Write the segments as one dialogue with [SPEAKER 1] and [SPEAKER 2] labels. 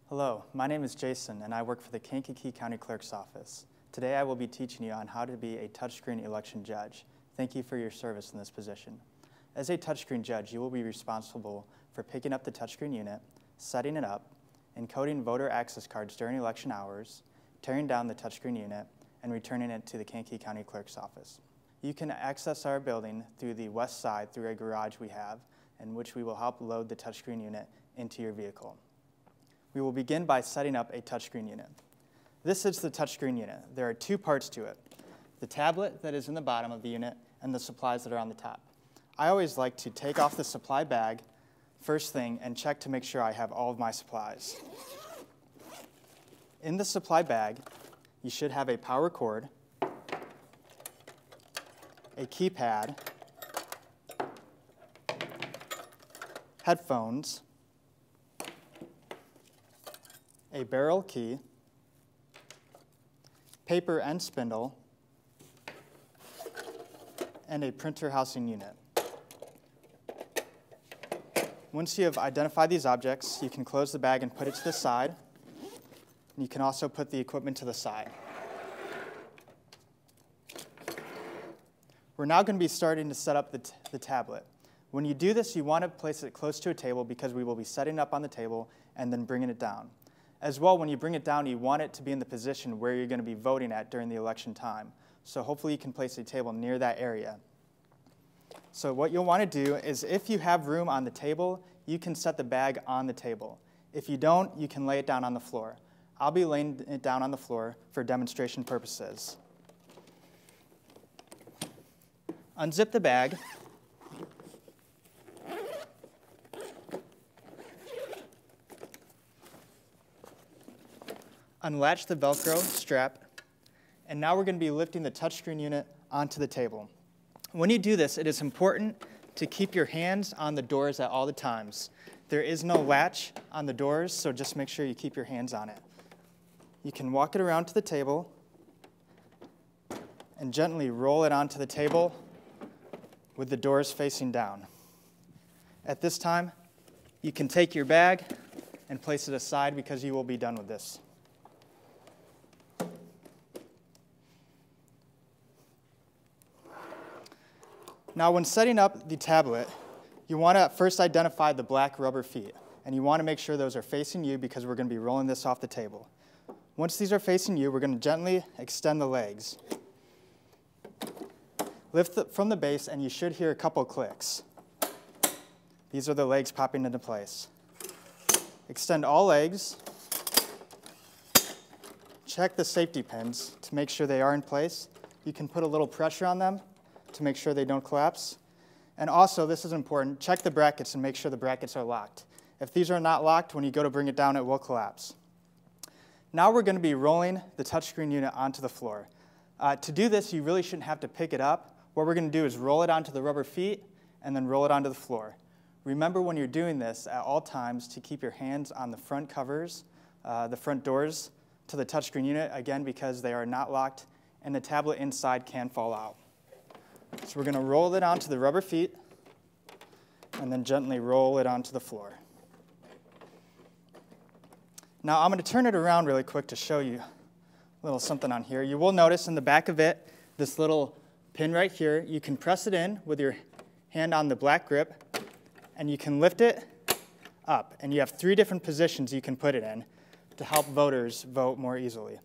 [SPEAKER 1] Hello, my name is Jason and I work for the Kankakee County Clerk's Office. Today I will be teaching you on how to be a touchscreen election judge. Thank you for your service in this position. As a touchscreen judge, you will be responsible for picking up the touchscreen unit, setting it up, encoding voter access cards during election hours, tearing down the touchscreen unit, and returning it to the Kankakee County Clerk's Office. You can access our building through the west side through a garage we have, in which we will help load the touchscreen unit into your vehicle. We will begin by setting up a touchscreen unit. This is the touchscreen unit. There are two parts to it: the tablet that is in the bottom of the unit and the supplies that are on the top. I always like to take off the supply bag first thing and check to make sure I have all of my supplies. In the supply bag, you should have a power cord, a keypad, headphones, a barrel key, paper and spindle, and a printer housing unit. Once you have identified these objects, you can close the bag and put it to the side. And you can also put the equipment to the side. We're now going to be starting to set up the tablet. When you do this, you want to place it close to a table because we will be setting it up on the table and then bringing it down. As well, when you bring it down, you want it to be in the position where you're going to be voting at during the election time. So hopefully you can place a table near that area. So what you'll want to do is, if you have room on the table, you can set the bag on the table. If you don't, you can lay it down on the floor. I'll be laying it down on the floor for demonstration purposes. Unzip the bag. Unlatch the Velcro strap. And now we're going to be lifting the touchscreen unit onto the table. When you do this, it is important to keep your hands on the doors at all the times. There is no latch on the doors, so just make sure you keep your hands on it. You can walk it around to the table and gently roll it onto the table with the doors facing down. At this time, you can take your bag and place it aside because you will be done with this. Now, when setting up the tablet, you want to first identify the black rubber feet, and you want to make sure those are facing you because we're going to be rolling this off the table. Once these are facing you, we're going to gently extend the legs. Lift from the base, and you should hear a couple clicks. These are the legs popping into place. Extend all legs. Check the safety pins to make sure they are in place. You can put a little pressure on them to make sure they don't collapse. And also, this is important, check the brackets and make sure the brackets are locked. If these are not locked, when you go to bring it down, it will collapse. Now we're going to be rolling the touchscreen unit onto the floor. To do this, you really shouldn't have to pick it up. What we're going to do is roll it onto the rubber feet and then roll it onto the floor. Remember when you're doing this at all times to keep your hands on the front covers, the front doors to the touchscreen unit, again, because they are not locked and the tablet inside can fall out. So we're going to roll it onto the rubber feet and then gently roll it onto the floor. Now I'm going to turn it around really quick to show you a little something on here. You will notice in the back of it, this little pin right here, you can press it in with your hand on the black grip and you can lift it up. And you have 3 different positions you can put it in to help voters vote more easily.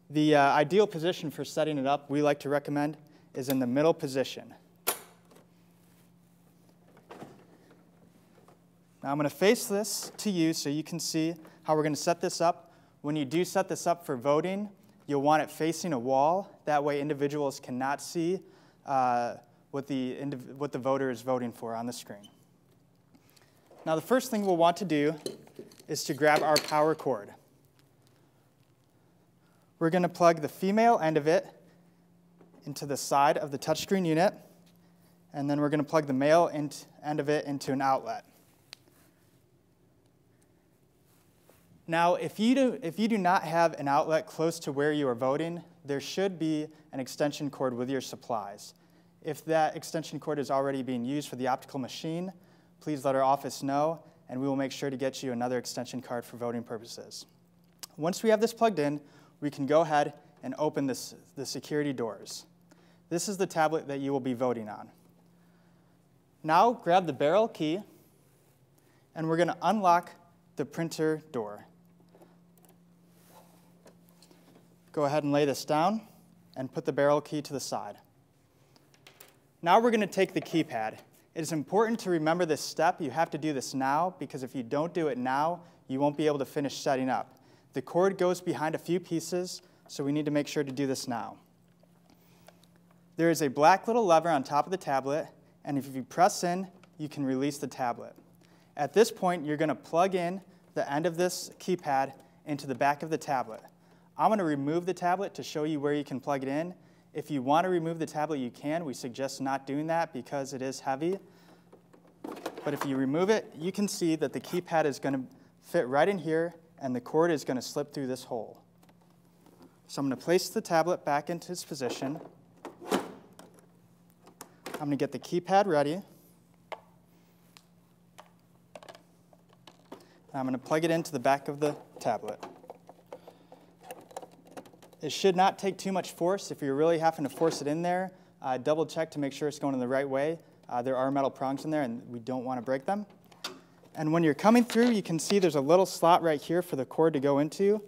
[SPEAKER 1] The ideal position for setting it up, we like to recommend, is in the middle position. Now I'm going to face this to you so you can see how we're going to set this up. When you do set this up for voting, you'll want it facing a wall. That way individuals cannot see what the voter is voting for on the screen. Now the first thing we'll want to do is to grab our power cord. We're going to plug the female end of it into the side of the touchscreen unit, and then we're going to plug the male end of it into an outlet. Now, if you do not have an outlet close to where you are voting, there should be an extension cord with your supplies. If that extension cord is already being used for the optical machine, please let our office know, and we will make sure to get you another extension card for voting purposes. Once we have this plugged in, we can go ahead and open the security doors. This is the tablet that you will be voting on. Now grab the barrel key, and we're going to unlock the printer door. Go ahead and lay this down and put the barrel key to the side. Now we're going to take the keypad. It is important to remember this step. You have to do this now, because if you don't do it now, you won't be able to finish setting up. The cord goes behind a few pieces, so we need to make sure to do this now. There is a black little lever on top of the tablet, and if you press in, you can release the tablet. At this point, you're going to plug in the end of this keypad into the back of the tablet. I'm going to remove the tablet to show you where you can plug it in. If you want to remove the tablet, you can. We suggest not doing that because it is heavy. But if you remove it, you can see that the keypad is going to fit right in here, and the cord is going to slip through this hole. So I'm going to place the tablet back into its position. I'm going to get the keypad ready. I'm going to plug it into the back of the tablet. It should not take too much force. If you're really having to force it in there, double check to make sure it's going in the right way. There are metal prongs in there, and we don't want to break them. And when you're coming through, you can see there's a little slot right here for the cord to go into.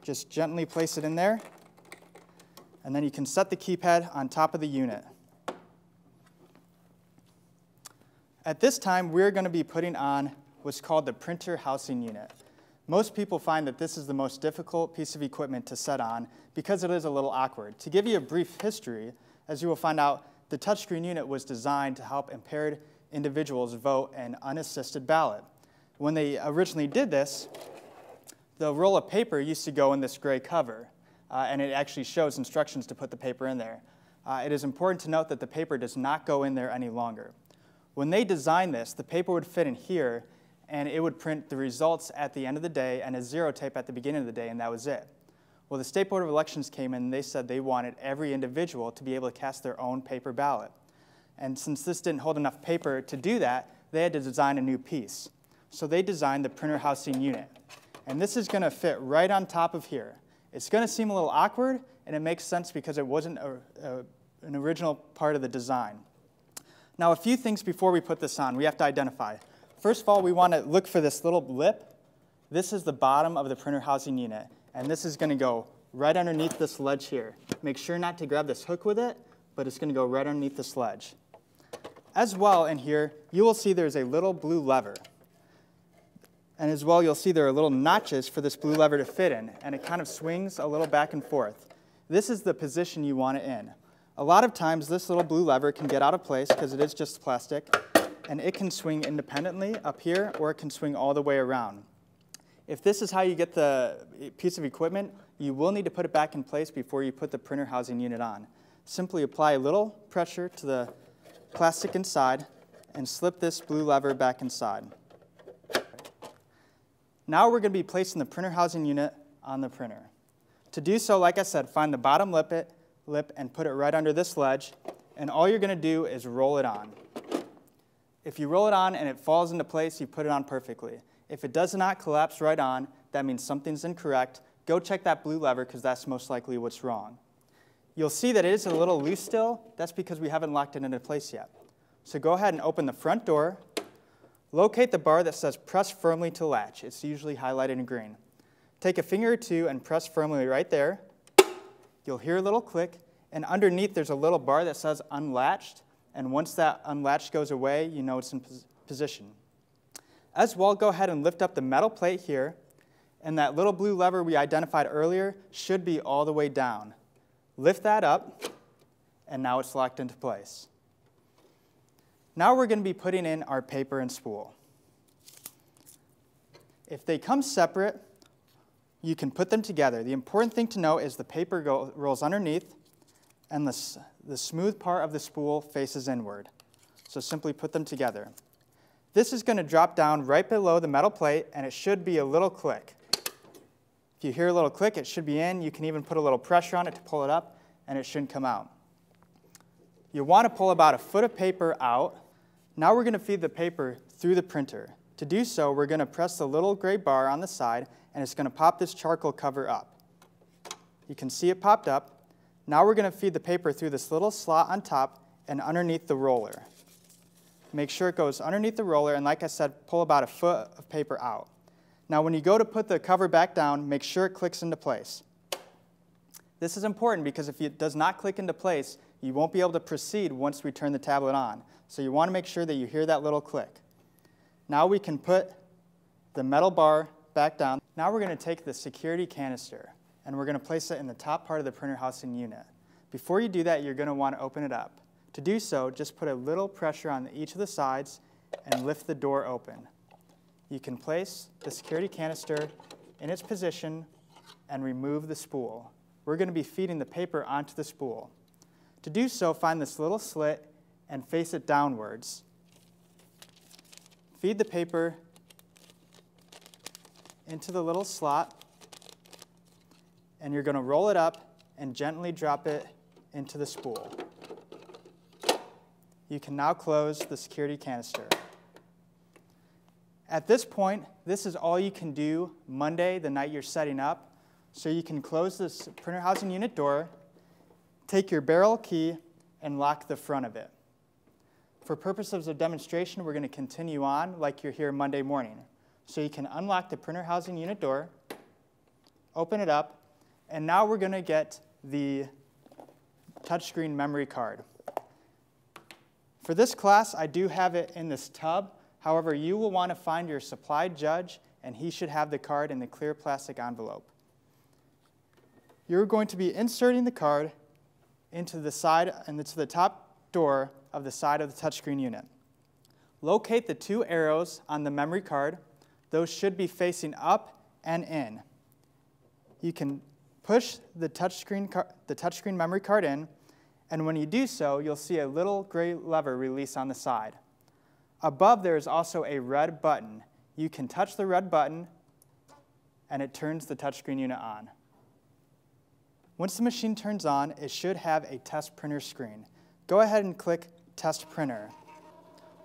[SPEAKER 1] Just gently place it in there, and then you can set the keypad on top of the unit. At this time, we're going to be putting on what's called the printer housing unit. Most people find that this is the most difficult piece of equipment to set on because it is a little awkward. To give you a brief history, as you will find out, the touchscreen unit was designed to help impaired individuals vote an unassisted ballot. When they originally did this, the roll of paper used to go in this gray cover, and it actually shows instructions to put the paper in there. It is important to note that the paper does not go in there any longer. When they designed this, the paper would fit in here, and it would print the results at the end of the day and a zero tape at the beginning of the day, and that was it. Well, the State Board of Elections came in and they said they wanted every individual to be able to cast their own paper ballot. And since this didn't hold enough paper to do that, they had to design a new piece. So they designed the printer housing unit. And this is going to fit right on top of here. It's going to seem a little awkward, and it makes sense because it wasn't an original part of the design. Now, a few things before we put this on we have to identify. First of all, we want to look for this little lip. This is the bottom of the printer housing unit, and this is going to go right underneath this ledge here. Make sure not to grab this hook with it, but it's going to go right underneath this ledge. As well, in here, you will see there's a little blue lever. And as well, you'll see there are little notches for this blue lever to fit in, and it kind of swings a little back and forth. This is the position you want it in. A lot of times, this little blue lever can get out of place because it is just plastic, and it can swing independently up here, or it can swing all the way around. If this is how you get the piece of equipment, you will need to put it back in place before you put the printer housing unit on. Simply apply a little pressure to the plastic inside and slip this blue lever back inside. Now we're going to be placing the printer housing unit on the printer. To do so, like I said, find the bottom lip and put it right under this ledge, and all you're going to do is roll it on. If you roll it on and it falls into place, you put it on perfectly. If it does not collapse right on, that means something's incorrect. Go check that blue lever because that's most likely what's wrong. You'll see that it is a little loose still. That's because we haven't locked it into place yet. So go ahead and open the front door. Locate the bar that says press firmly to latch. It's usually highlighted in green. Take a finger or two and press firmly right there. You'll hear a little click, and underneath there's a little bar that says unlatched. And once that unlatched goes away, you know it's in position. As well, go ahead and lift up the metal plate here, and that little blue lever we identified earlier should be all the way down. Lift that up, and now it's locked into place. Now we're going to be putting in our paper and spool. If they come separate, you can put them together. The important thing to note is the paper rolls underneath, and the smooth part of the spool faces inward. So simply put them together. This is going to drop down right below the metal plate, and it should be a little click. If you hear a little click, it should be in. You can even put a little pressure on it to pull it up, and it shouldn't come out. You want to pull about a foot of paper out Now we're going to feed the paper through the printer. To do so, we're going to press the little gray bar on the side, and it's going to pop this charcoal cover up. You can see it popped up. Now we're going to feed the paper through this little slot on top and underneath the roller. Make sure it goes underneath the roller, and like I said, pull about a foot of paper out. Now when you go to put the cover back down, make sure it clicks into place. This is important because if it does not click into place, you won't be able to proceed once we turn the tablet on. So you want to make sure that you hear that little click. Now we can put the metal bar back down. Now we're going to take the security canister and we're going to place it in the top part of the printer housing unit. Before you do that, you're going to want to open it up. To do so, just put a little pressure on each of the sides and lift the door open. You can place the security canister in its position and remove the spool. We're going to be feeding the paper onto the spool. To do so, find this little slit and face it downwards. Feed the paper into the little slot, and you're going to roll it up and gently drop it into the spool. You can now close the security canister. At this point, this is all you can do Monday, the night you're setting up. So you can close this printer housing unit door, take your barrel key, and lock the front of it. For purposes of demonstration, we're going to continue on like you're here Monday morning. So you can unlock the printer housing unit door, open it up, and now we're going to get the touchscreen memory card. For this class, I do have it in this tub. However, you will want to find your supply judge, and he should have the card in the clear plastic envelope. You're going to be inserting the card into the side and to the top door of the side of the touchscreen unit. Locate the two arrows on the memory card. Those should be facing up and in. You can push the touchscreen memory card in, and when you do so, you'll see a little gray lever release on the side. Above there is also a red button. You can touch the red button, and it turns the touchscreen unit on. Once the machine turns on, it should have a test printer screen. Go ahead and click Test Printer.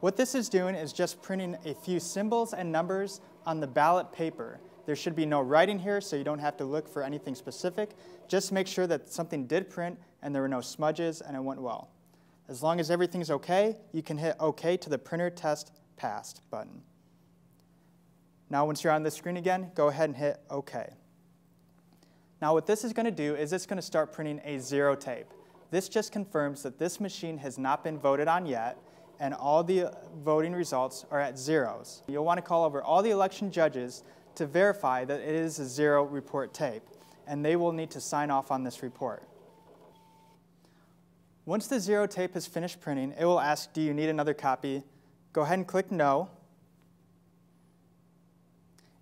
[SPEAKER 1] What this is doing is just printing a few symbols and numbers on the ballot paper. There should be no writing here, so you don't have to look for anything specific. Just make sure that something did print and there were no smudges and it went well. As long as everything's okay, you can hit OK to the Printer Test Passed button. Now once you're on the screen again, go ahead and hit OK. Now what this is going to do is it's going to start printing a 0 tape. This just confirms that this machine has not been voted on yet, and all the voting results are at zeros. You'll want to call over all the election judges to verify that it is a 0 report tape, and they will need to sign off on this report. Once the 0 tape is finished printing, it will ask, do you need another copy? Go ahead and click no.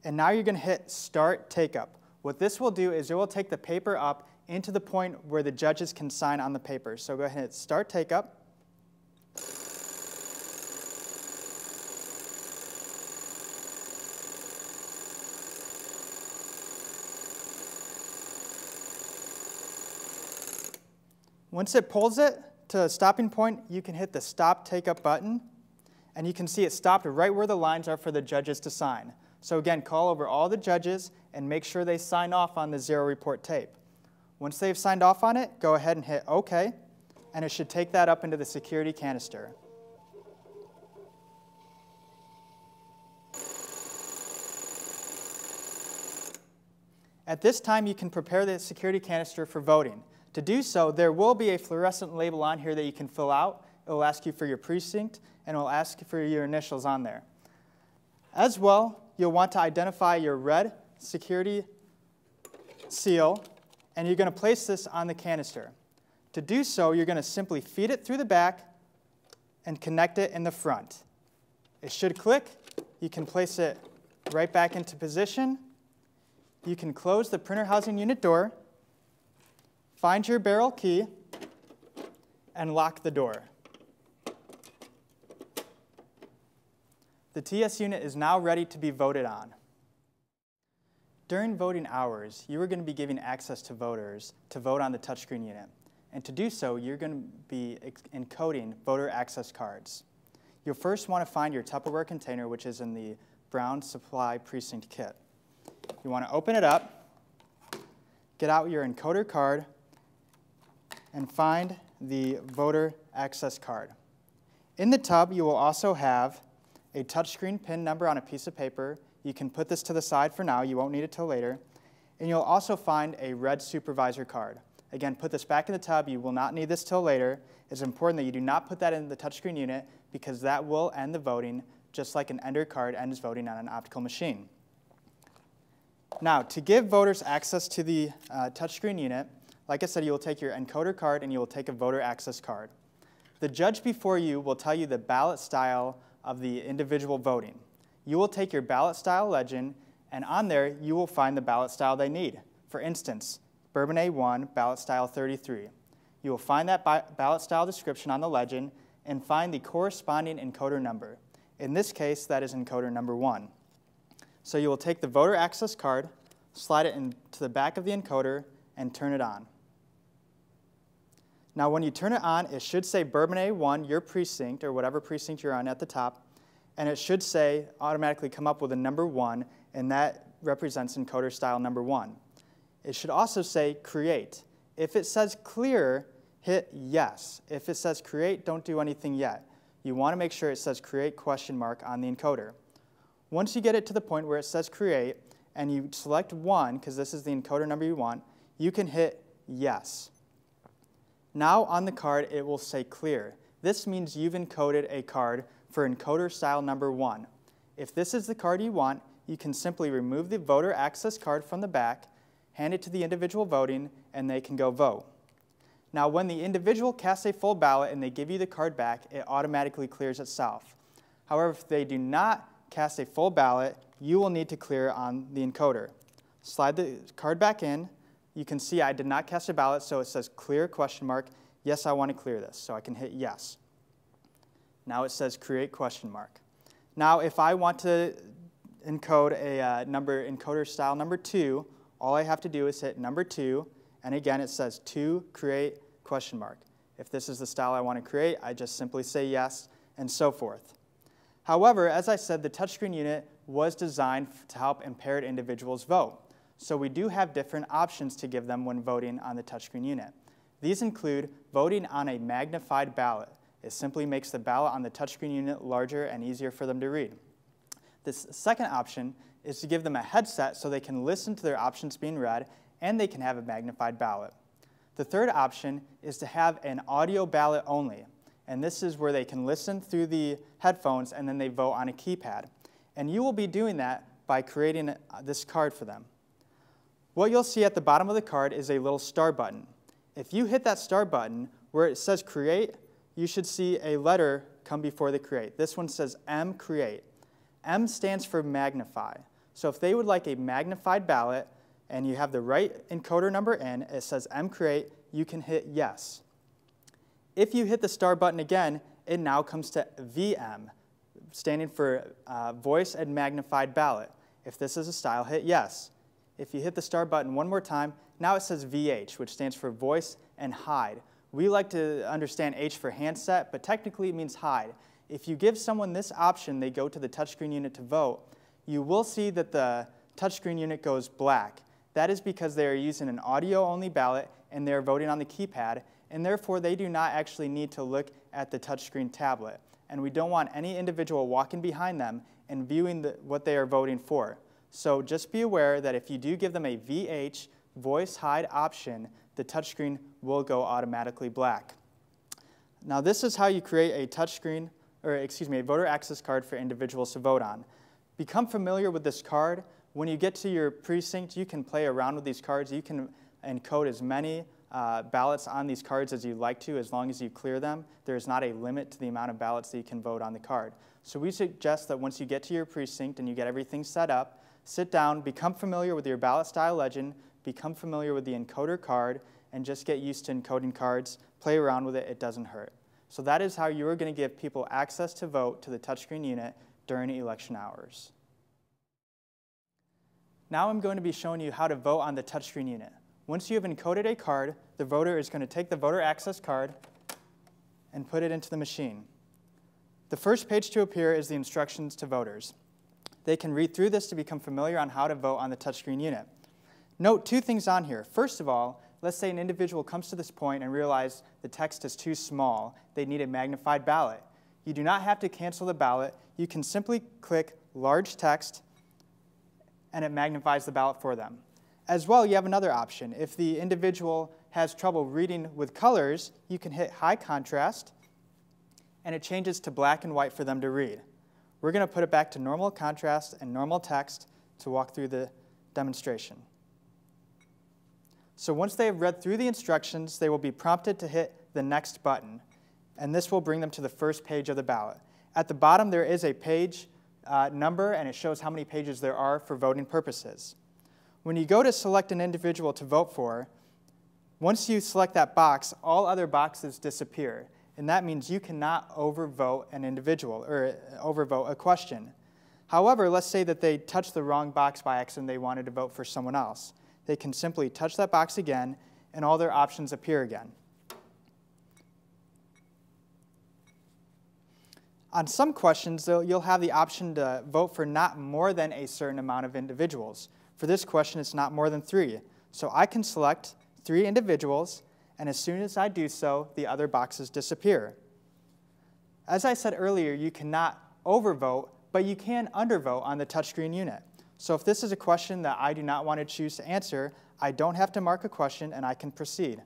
[SPEAKER 1] And now you're going to hit Start Take-Up. What this will do is it will take the paper up into the point where the judges can sign on the paper. So go ahead and hit Start Take-Up. Once it pulls it to a stopping point, you can hit the Stop Take-Up button, and you can see it stopped right where the lines are for the judges to sign. So again, call over all the judges and make sure they sign off on the 0 report tape. Once they've signed off on it, go ahead and hit OK, and it should take that up into the security canister. At this time, you can prepare the security canister for voting. To do so, there will be a fluorescent label on here that you can fill out. It will ask you for your precinct, and it will ask for your initials on there. As well, you'll want to identify your red security seal, and you're going to place this on the canister. To do so, you're going to simply feed it through the back and connect it in the front. It should click. You can place it right back into position. You can close the printer housing unit door, find your barrel key, and lock the door. The TS unit is now ready to be voted on. During voting hours, you are going to be giving access to voters to vote on the touchscreen unit. And to do so, you're going to be encoding voter access cards. You'll first want to find your Tupperware container, which is in the brown supply precinct kit. You want to open it up, get out your encoder card, and find the voter access card. In the tub, you will also have a touchscreen PIN number on a piece of paper. You can put this to the side for now. You won't need it till later. And you'll also find a red supervisor card. Again, put this back in the tub. You will not need this till later. It's important that you do not put that in the touchscreen unit because that will end the voting, just like an ender card ends voting on an optical machine. Now, to give voters access to the touchscreen unit, like I said, you will take your encoder card and you will take a voter access card. The judge before you will tell you the ballot style of the individual voting. You will take your ballot style legend, and on there you will find the ballot style they need. For instance, Bourbon A1, ballot style 33. You will find that ballot style description on the legend and find the corresponding encoder number. In this case, that is encoder number 1. So you will take the voter access card, slide it into the back of the encoder, and turn it on. Now when you turn it on, it should say Bourbon A1, your precinct, or whatever precinct you're on at the top, and it should say, automatically come up with a number 1, and that represents encoder style number 1. It should also say create. If it says clear, hit yes. If it says create, don't do anything yet. You want to make sure it says create question mark on the encoder. Once you get it to the point where it says create, and you select 1, because this is the encoder number you want, you can hit yes. Now on the card, it will say clear. This means you've encoded a card for encoder style number 1. If this is the card you want, you can simply remove the voter access card from the back, hand it to the individual voting, and they can go vote. Now when the individual casts a full ballot and they give you the card back, it automatically clears itself. However, if they do not cast a full ballot, you will need to clear on the encoder. Slide the card back in. You can see I did not cast a ballot, so it says clear question mark. Yes, I want to clear this, so I can hit yes. Now it says create question mark. Now if I want to encode a encoder style number 2, all I have to do is hit number 2, and again it says to create question mark. If this is the style I want to create, I just simply say yes, and so forth. However, as I said, the touchscreen unit was designed to help impaired individuals vote. So we do have different options to give them when voting on the touchscreen unit. These include voting on a magnified ballot. It simply makes the ballot on the touchscreen unit larger and easier for them to read. This second option is to give them a headset so they can listen to their options being read and they can have a magnified ballot. The third option is to have an audio ballot only. And this is where they can listen through the headphones and then they vote on a keypad. And you will be doing that by creating this card for them. What you'll see at the bottom of the card is a little star button. If you hit that star button where it says create, you should see a letter come before the create. This one says M create. M stands for magnify. So if they would like a magnified ballot and you have the right encoder number in, it says M create, you can hit yes. If you hit the star button again, it now comes to VM, standing for voice and magnified ballot. If this is a style, hit yes. If you hit the star button one more time, now it says VH, which stands for voice and hide. We like to understand H for handset, but technically it means hide. If you give someone this option, they go to the touchscreen unit to vote, you will see that the touchscreen unit goes black. That is because they are using an audio-only ballot and they are voting on the keypad, and therefore they do not actually need to look at the touchscreen tablet. And we don't want any individual walking behind them and viewing what they are voting for. So just be aware that if you do give them a VH, voice hide option, the touchscreen will go automatically black. Now this is how you create a voter access card for individuals to vote on. Become familiar with this card. When you get to your precinct, you can play around with these cards. You can encode as many ballots on these cards as you'd like to, as long as you clear them. There is not a limit to the amount of ballots that you can vote on the card. So we suggest that once you get to your precinct and you get everything set up, sit down, become familiar with your ballot style legend, become familiar with the encoder card, and just get used to encoding cards. Play around with it, it doesn't hurt. So that is how you are going to give people access to vote to the touchscreen unit during election hours. Now I'm going to be showing you how to vote on the touchscreen unit. Once you have encoded a card, the voter is going to take the voter access card and put it into the machine. The first page to appear is the instructions to voters. They can read through this to become familiar on how to vote on the touchscreen unit. Note two things on here. First of all, let's say an individual comes to this point and realizes the text is too small. They need a magnified ballot. You do not have to cancel the ballot. You can simply click large text and it magnifies the ballot for them. As well, you have another option. If the individual has trouble reading with colors, you can hit high contrast and it changes to black and white for them to read. We're going to put it back to normal contrast and normal text to walk through the demonstration. So once they have read through the instructions, they will be prompted to hit the next button, and this will bring them to the first page of the ballot. At the bottom, there is a page number, and it shows how many pages there are for voting purposes. When you go to select an individual to vote for, once you select that box, all other boxes disappear, and that means you cannot overvote an individual or overvote a question. However, let's say that they touched the wrong box by accident and they wanted to vote for someone else. They can simply touch that box again, and all their options appear again. On some questions, though, you'll have the option to vote for not more than a certain amount of individuals. For this question, it's not more than 3. So I can select 3 individuals, and as soon as I do so, the other boxes disappear. As I said earlier, you cannot overvote, but you can undervote on the touchscreen unit. So if this is a question that I do not want to choose to answer, I don't have to mark a question and I can proceed.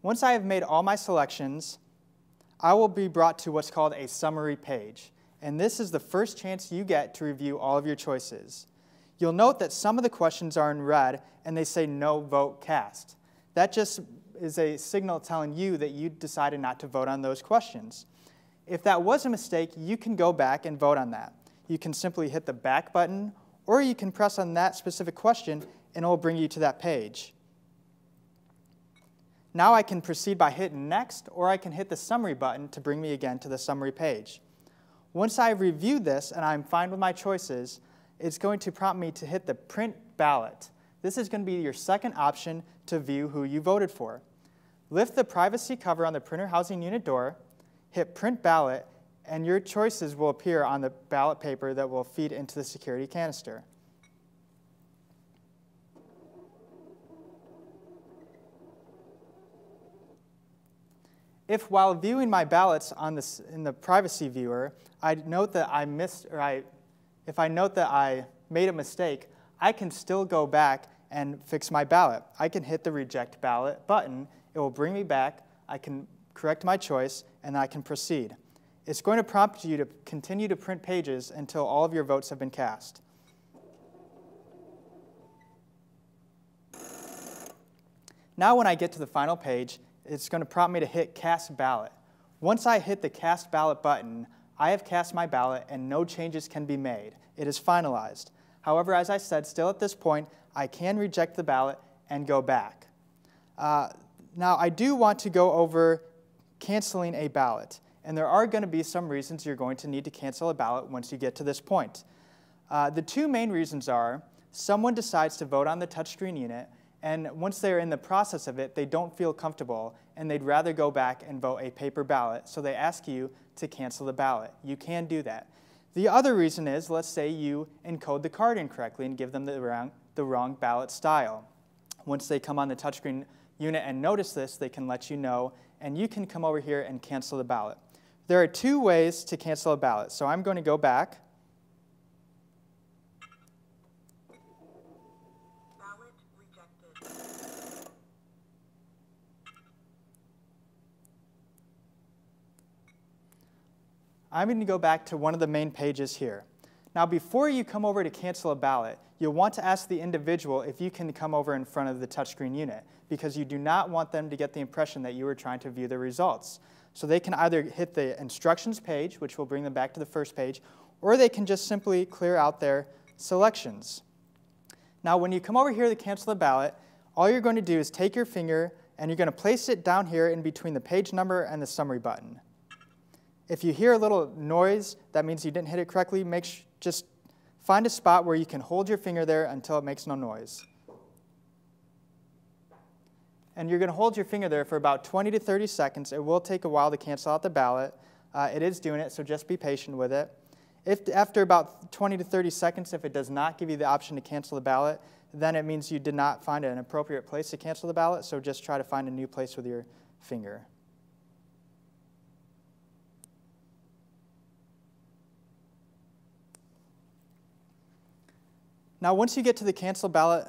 [SPEAKER 1] Once I have made all my selections, I will be brought to what's called a summary page. And this is the first chance you get to review all of your choices. You'll note that some of the questions are in red and they say no vote cast. That just is a signal telling you that you decided not to vote on those questions. If that was a mistake, you can go back and vote on that. You can simply hit the back button, or you can press on that specific question and it will bring you to that page. Now I can proceed by hitting next, or I can hit the summary button to bring me again to the summary page. Once I've reviewed this and I'm fine with my choices, it's going to prompt me to hit the print ballot. This is going to be your second option to view who you voted for. Lift the privacy cover on the printer housing unit door, hit print ballot, and your choices will appear on the ballot paper that will feed into the security canister. If while viewing my ballots in the privacy viewer, I note that I missed, or if I note that I made a mistake, I can still go back and fix my ballot. I can hit the reject ballot button. It will bring me back. I can correct my choice, and I can proceed. It's going to prompt you to continue to print pages until all of your votes have been cast. Now when I get to the final page, it's going to prompt me to hit Cast Ballot. Once I hit the Cast Ballot button, I have cast my ballot and no changes can be made. It is finalized. However, as I said, still at this point, I can reject the ballot and go back. Now, I do want to go over canceling a ballot. And there are going to be some reasons you're going to need to cancel a ballot once you get to this point. The two main reasons are someone decides to vote on the touchscreen unit, and once they're in the process of it, they don't feel comfortable, and they'd rather go back and vote a paper ballot, so they ask you to cancel the ballot. You can do that. The other reason is, let's say you encode the card incorrectly and give them the wrong ballot style. Once they come on the touchscreen unit and notice this, they can let you know, and you can come over here and cancel the ballot. There are 2 ways to cancel a ballot, so I'm going to go back. Ballot rejected. I'm going to go back to one of the main pages here. Now, before you come over to cancel a ballot, you'll want to ask the individual if you can come over in front of the touchscreen unit, because you do not want them to get the impression that you were trying to view the results. So they can either hit the instructions page, which will bring them back to the first page, or they can just simply clear out their selections. Now, when you come over here to cancel the ballot, all you're going to do is take your finger and you're going to place it down here in between the page number and the summary button. If you hear a little noise, that means you didn't hit it correctly. Just find a spot where you can hold your finger there until it makes no noise. and you're going to hold your finger there for about 20 to 30 seconds. It will take a while to cancel out the ballot. It is doing it, so just be patient with it. If after about 20 to 30 seconds, if it does not give you the option to cancel the ballot, then it means you did not find an appropriate place to cancel the ballot, so just try to find a new place with your finger. Now, once you get to the cancel ballot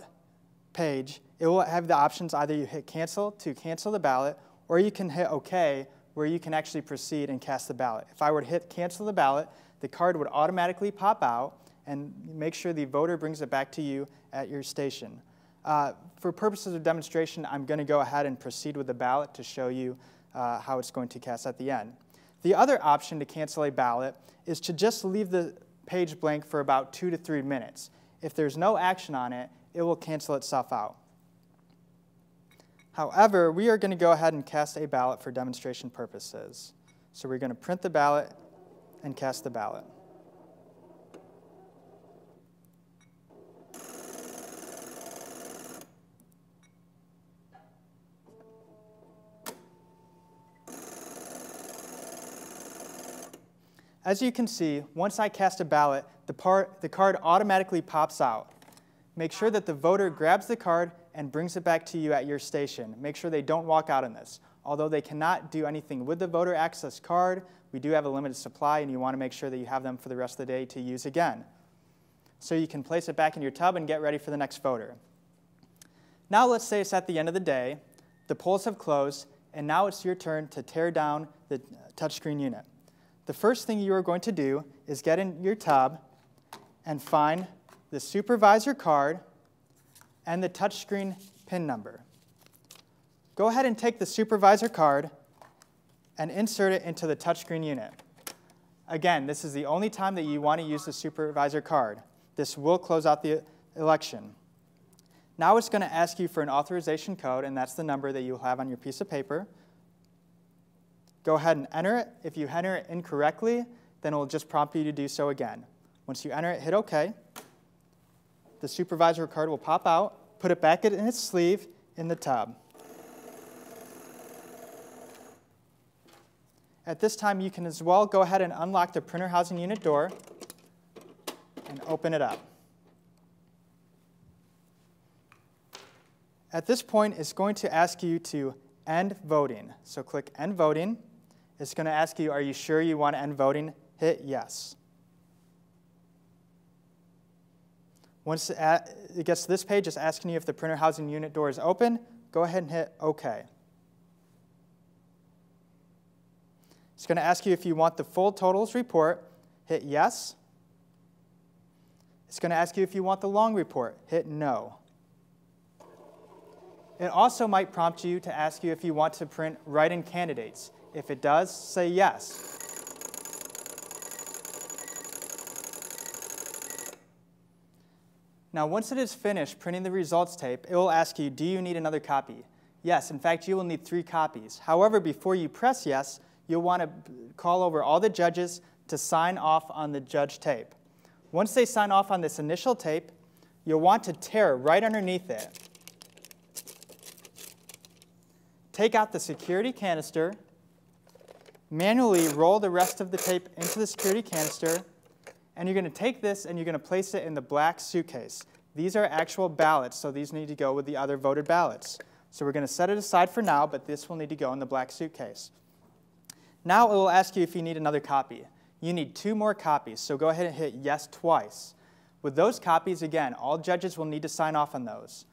[SPEAKER 1] page, it will have the options. Either you hit cancel to cancel the ballot, or you can hit OK, where you can actually proceed and cast the ballot. If I were to hit cancel the ballot, the card would automatically pop out, and make sure the voter brings it back to you at your station. For purposes of demonstration, I'm going to go ahead and proceed with the ballot to show you how it's going to cast at the end. The other option to cancel a ballot is to just leave the page blank for about 2 to 3 minutes. If there's no action on it, it will cancel itself out. However, we are going to go ahead and cast a ballot for demonstration purposes. So we're going to print the ballot and cast the ballot. As you can see, once I cast a ballot, the card automatically pops out. Make sure that the voter grabs the card and brings it back to you at your station. Make sure they don't walk out on this. Although they cannot do anything with the voter access card, we do have a limited supply, and you want to make sure that you have them for the rest of the day to use again. So you can place it back in your tub and get ready for the next voter. Now let's say it's at the end of the day, the polls have closed, and now it's your turn to tear down the touchscreen unit. The first thing you are going to do is get in your tub and find the supervisor card and the touchscreen PIN number. Go ahead and take the supervisor card and insert it into the touchscreen unit. Again, this is the only time that you want to use the supervisor card. This will close out the election. Now it's going to ask you for an authorization code, and that's the number that you'll have on your piece of paper. Go ahead and enter it. If you enter it incorrectly, then it will just prompt you to do so again. Once you enter it, hit OK. The supervisor card will pop out. Put it back in its sleeve in the tub. At this time, you can as well go ahead and unlock the printer housing unit door and open it up. At this point, it's going to ask you to end voting. So click End Voting. It's going to ask you, are you sure you want to end voting? Hit Yes. Once it gets to this page, it's asking you if the printer housing unit door is open. Go ahead and hit OK. It's going to ask you if you want the full totals report. Hit Yes. It's going to ask you if you want the long report. Hit No. It also might prompt you to ask you if you want to print write-in candidates. If it does, say yes. Now, once it is finished printing the results tape, it will ask you, do you need another copy? Yes, in fact, you will need 3 copies. However, before you press yes, you'll want to call over all the judges to sign off on the judge tape. Once they sign off on this initial tape, you'll want to tear right underneath it. Take out the security canister, manually roll the rest of the tape into the security canister, and you're going to take this and you're going to place it in the black suitcase. These are actual ballots, so these need to go with the other voted ballots. So we're going to set it aside for now, but this will need to go in the black suitcase. Now it will ask you if you need another copy. You need 2 more copies, so go ahead and hit yes twice. With those copies, again, all judges will need to sign off on those.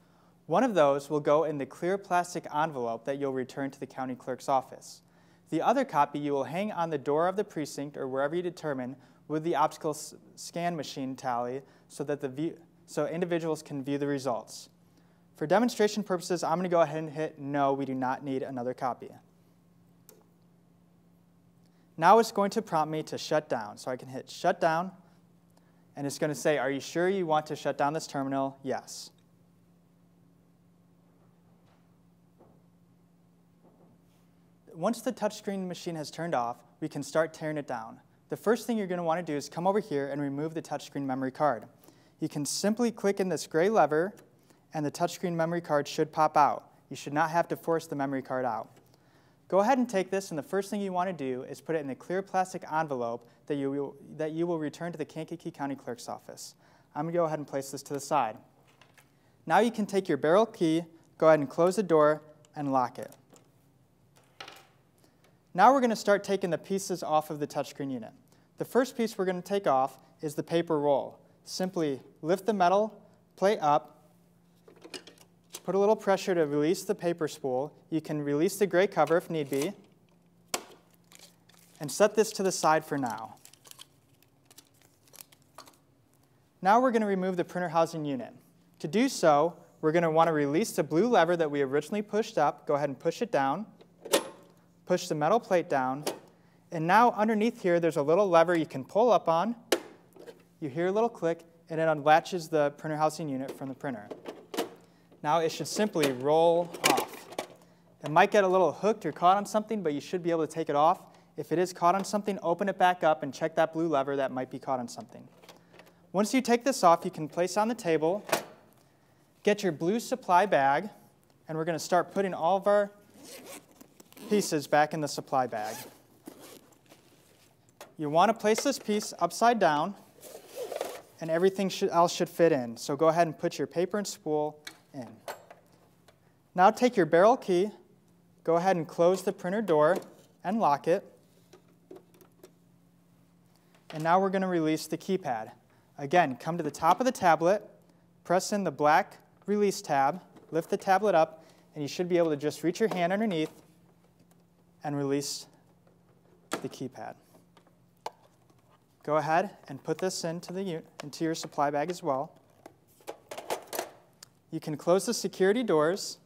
[SPEAKER 1] One of those will go in the clear plastic envelope that you'll return to the county clerk's office. The other copy you will hang on the door of the precinct or wherever you determine with the optical scan machine tally so that individuals can view the results. For demonstration purposes, I'm going to go ahead and hit no, we do not need another copy. Now it's going to prompt me to shut down. So I can hit shut down, and it's going to say, are you sure you want to shut down this terminal? Yes. Once the touchscreen machine has turned off, we can start tearing it down. The first thing you're going to want to do is come over here and remove the touchscreen memory card. You can simply click in this gray lever, and the touchscreen memory card should pop out. You should not have to force the memory card out. Go ahead and take this, and the first thing you want to do is put it in a clear plastic envelope that you will return to the Kankakee County Clerk's office. I'm going to go ahead and place this to the side. Now you can take your barrel key, go ahead and close the door, and lock it. Now we're going to start taking the pieces off of the touchscreen unit. The first piece we're going to take off is the paper roll. Simply lift the metal plate up, put a little pressure to release the paper spool. You can release the gray cover if need be, and set this to the side for now. Now we're going to remove the printer housing unit. To do so, we're going to want to release the blue lever that we originally pushed up. Go ahead and push it down. Push the metal plate down. And now underneath here, there's a little lever you can pull up on. You hear a little click, and it unlatches the printer housing unit from the printer. Now it should simply roll off. It might get a little hooked or caught on something, but you should be able to take it off. If it is caught on something, open it back up and check that blue lever that might be caught on something. Once you take this off, you can place it on the table. Get your blue supply bag, and we're going to start putting all of our pieces back in the supply bag. You want to place this piece upside down, and everything else should fit in. So go ahead and put your paper and spool in. Now take your barrel key, go ahead and close the printer door and lock it. And now we're going to release the keypad. Again, come to the top of the tablet, press in the black release tab, lift the tablet up, and you should be able to just reach your hand underneath and release the keypad. Go ahead and put this into your supply bag as well. You can close the security doors.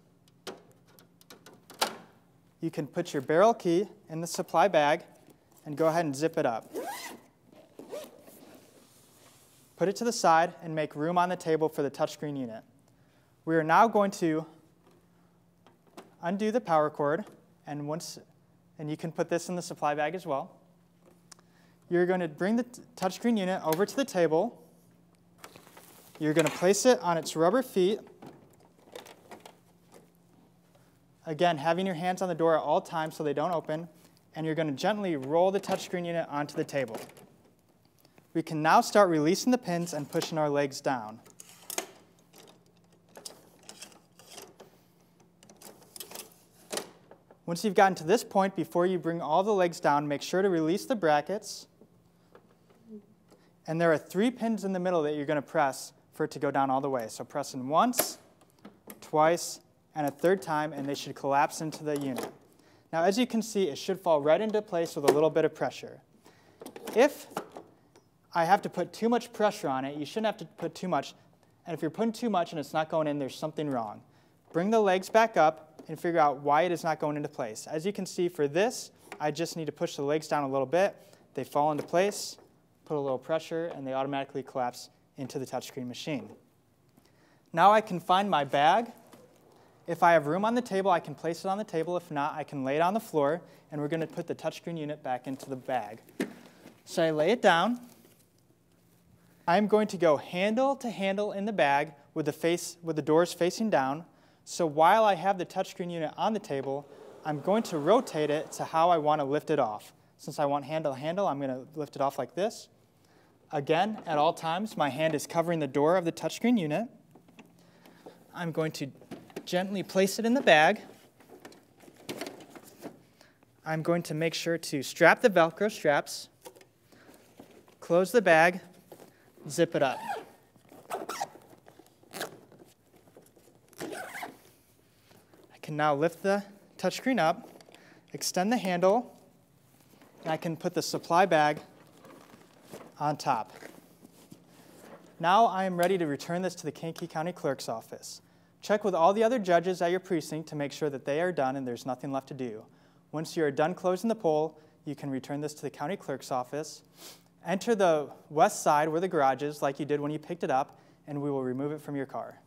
[SPEAKER 1] You can put your barrel key in the supply bag and go ahead and zip it up. Put it to the side and make room on the table for the touchscreen unit. We are now going to undo the power cord, and you can put this in the supply bag as well. You're going to bring the touchscreen unit over to the table. You're going to place it on its rubber feet. Again, having your hands on the door at all times so they don't open, and you're going to gently roll the touchscreen unit onto the table. We can now start releasing the pins and pushing our legs down. Once you've gotten to this point, before you bring all the legs down, make sure to release the brackets. And there are 3 pins in the middle that you're going to press for it to go down all the way. So press in once, twice, and a third time, and they should collapse into the unit. Now, as you can see, it should fall right into place with a little bit of pressure. If I have to put too much pressure on it, you shouldn't have to put too much. And if you're putting too much and it's not going in, there's something wrong. Bring the legs back up and figure out why it is not going into place. As you can see, for this, I just need to push the legs down a little bit. They fall into place, put a little pressure, and they automatically collapse into the touchscreen machine. Now I can find my bag. If I have room on the table, I can place it on the table. If not, I can lay it on the floor, and we're going to put the touchscreen unit back into the bag. So I lay it down. I'm going to go handle to handle in the bag with the doors facing down. So while I have the touchscreen unit on the table, I'm going to rotate it to how I want to lift it off. Since I want handle to handle, I'm going to lift it off like this. Again, at all times, my hand is covering the door of the touchscreen unit. I'm going to gently place it in the bag. I'm going to make sure to strap the Velcro straps, close the bag, zip it up. I can now lift the touchscreen up, extend the handle, and I can put the supply bag on top. Now I am ready to return this to the Kankakee County Clerk's office. Check with all the other judges at your precinct to make sure that they are done and there's nothing left to do. Once you are done closing the poll, you can return this to the County Clerk's office. Enter the west side where the garage is, like you did when you picked it up, and we will remove it from your car.